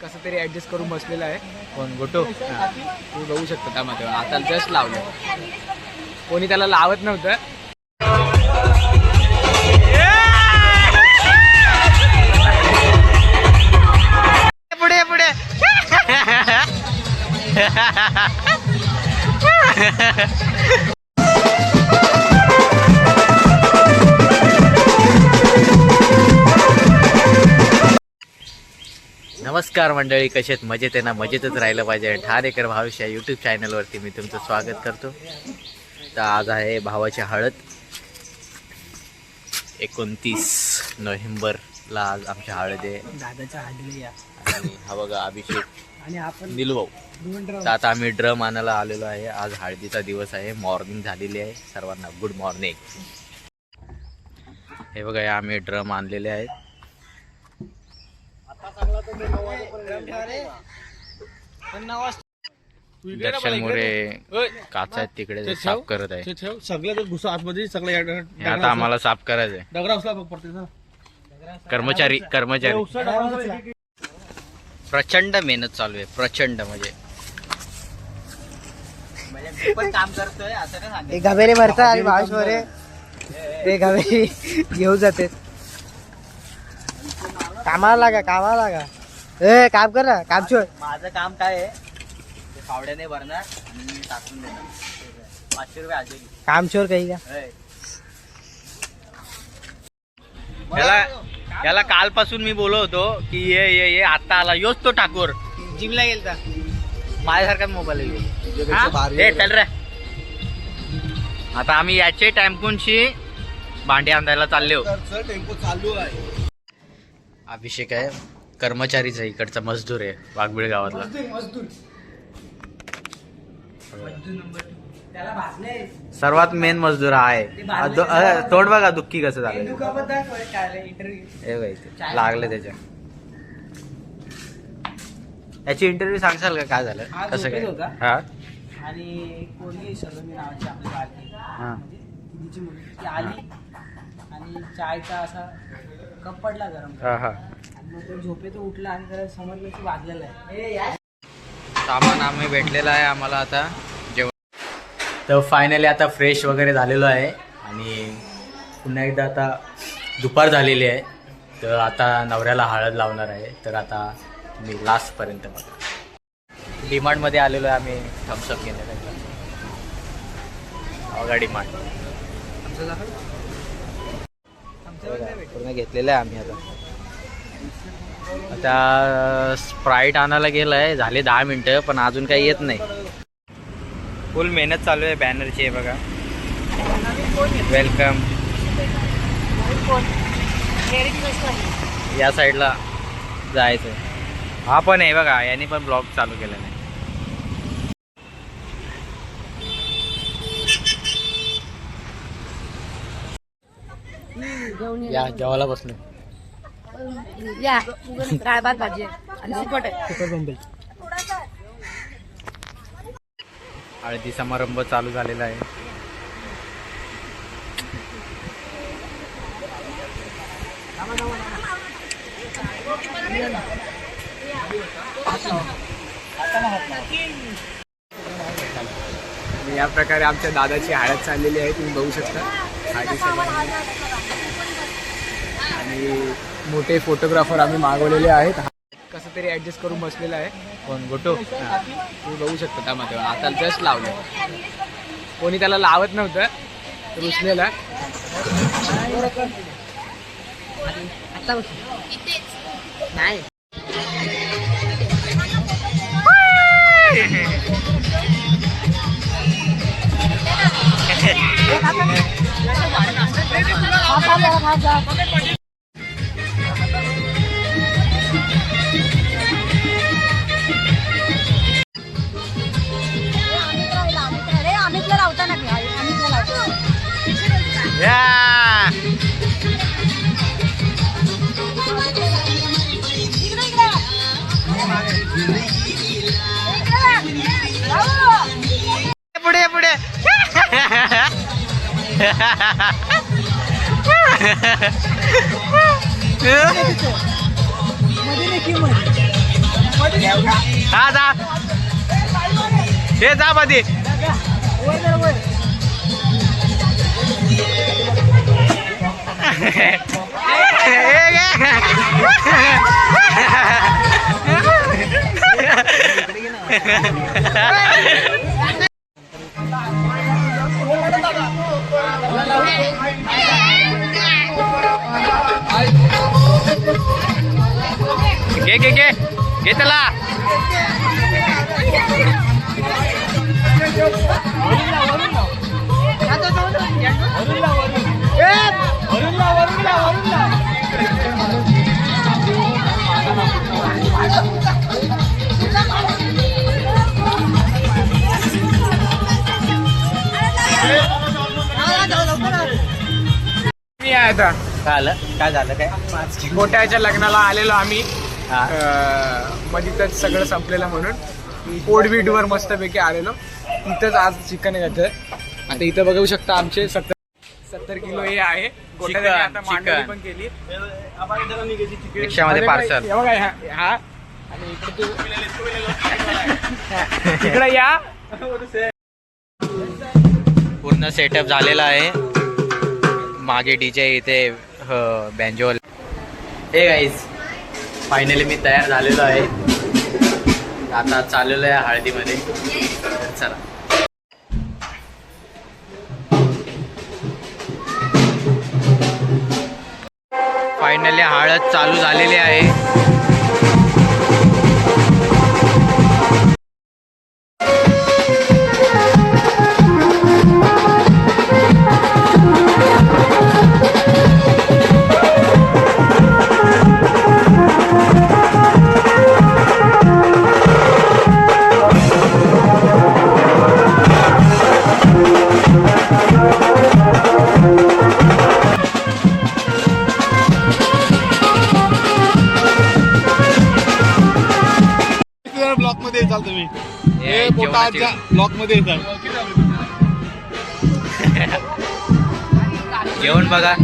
कसं तरी ऍडजस्ट करून बसलेला आहे. कोण गोटो तू बघू शकतो त्यामध्ये आता जस्ट लावलं, कोणी त्याला लावत नव्हतं. पुढे पुढे नमस्कार मंडळी, कसे आहेत? मजेत आहे ना? मजेतच राहिलं पाहिजे. ठाणेकर भावेश या यूट्यूब चॅनलवरती मी तुमचं स्वागत करतो. तर आज आहे भावाची हळद. 29 नोव्हेंबरला आज आमची हळद आहे. दादाच्या हळदीला या. आणि हा बघा अभिषेक आणि आपण निलभाऊ. तर आता आम्ही ड्रम आणायला आलेलो आहे. आज हळदीचा दिवस आहे. मॉर्निंग झालेली आहे. सर्वांना गुड मॉर्निंग. हे बघा, या आम्ही ड्रम आणलेले आहेत. दर्शन मोरे काचा आहेत तिकडे साफ करत आहे. सगळं घुसा आतमध्ये सगळं. हे आता आम्हाला साफ करायचंय. दगडा उचला पडते ना. कर्मचारी प्रचंड मेहनत चालू आहे. प्रचंड म्हणजे पण काम करतोय असं नाही सांगितलं. ते गवेरे भरतात आणि भावेश मोरे ते गवेरे घेऊन जाते. कामाला लागा. ए काम कर ना, काम छोड. माझं काम काय आहे, ते फावड्याने भरणार आणि टाकून देणार. 500 रुपये हजेरी. काम छोर काही का. याला कालपासून मी बोलत होतो की ये आता आला. योच तो ठाकूर जिमला गेलता. माझ्यासारखा मोबाईल आहे. चल रे. आता आम्ही याचे टेम्पोशी भांडे आणायला चाललो. टेम्पो चालू आहे. अभिषेक आहे, कर्मचारीच आहे, इकडचा मजदूर आहे वाघबीळ गावातला. सर्वात मेन मजदूर आहे. तोंड बघा दुःखी कसं झालं. लागले त्याच्या. याची इंटरव्ह्यू सांगशाल का, काय झालं कसं काय? हा. आणि कोणी सलोनी नावाची आपली बाळकी, हा. तिची मुलगी ती आली आणि चायचा असा कप पडला गरम. हा. आणि मग तो झोपेतून उठला आणि त्याला समजलं की वाजलेला आहे. सामान आम्ही भेटलेला आहे आम्हाला आता जेवण. तर फायनली आता फ्रेश वगैरे झालेलो आहे आणि पुन्हा एकदा आता दुपार झालेली आहे. तर आता नवऱ्याला हळद लावणार आहे. तर आता मी लास्टपर्यंत बघा. डिमांडमध्ये आलेलो आहे आम्ही थम्सअप घेण्यासाठी. अवघा डिमांड पूर्ण घेतलेलं आहे आम्ही. आता स्प्राईट आणायला गेलं आहे. झाले 10 मिनटं पण अजून काही येत नाही. फुल मेहनत चालू आहे बॅनरची आहे बघा. वेलकम. या साईडला जायचं. हा पण आहे बघा, यांनी पण ब्लॉग चालू केला नाही. या जेवायला बसलो. या डाळ भात भाजी आणि सुकट आहे. हळदी समारंभ चालू झालेला आहे. या प्रकारे आमच्या दादाची हळद चाललेली आहे. तुम्ही बघू शकता. आणि मोठे फोटोग्राफर आम्ही मागवलेले आहेत. कसं तरी ऍडजस्ट करून बसलेला आहे. कोण गोटो तुम्ही बघू शकता त्यामध्ये आता जस्ट लावलं, कोणी त्याला लावत नव्हतं तर उचलेला. नाही अमितला लावता ना. अमितला लावता. पुढे पुढे मध्ये हा जा हे जा मध्ये घे त्याला मी आहे आता काय झालं काय मोठ्याच्या लग्नाला आलेलो आम्ही हा. मधीतच सगळं संपलेलं म्हणून पोटबीटवर मस्तपैकी आलेलो. इथंच आज चिकन घेतोय. आता इथं बघू शकता आमचे 70 किलो हे आहे. गोट्याने आता मांडणी पण केली रिक्षामध्ये पार्सल हे बघा हा आणि इकडे इकडे या पूर्ण सेटअप झालेला आहे. मागे डीजे इथे बँजोल. हे गाईज फायनली मी तयार झालेलो आहे. आता चाललेलो आहे हळदीमध्ये. चला फायनली हळद चालू झालेली आहे. ब्लॉक मध्ये येताल तुम्ही हे पोटाच्या ब्लॉक मध्ये येताल. जेवण बघा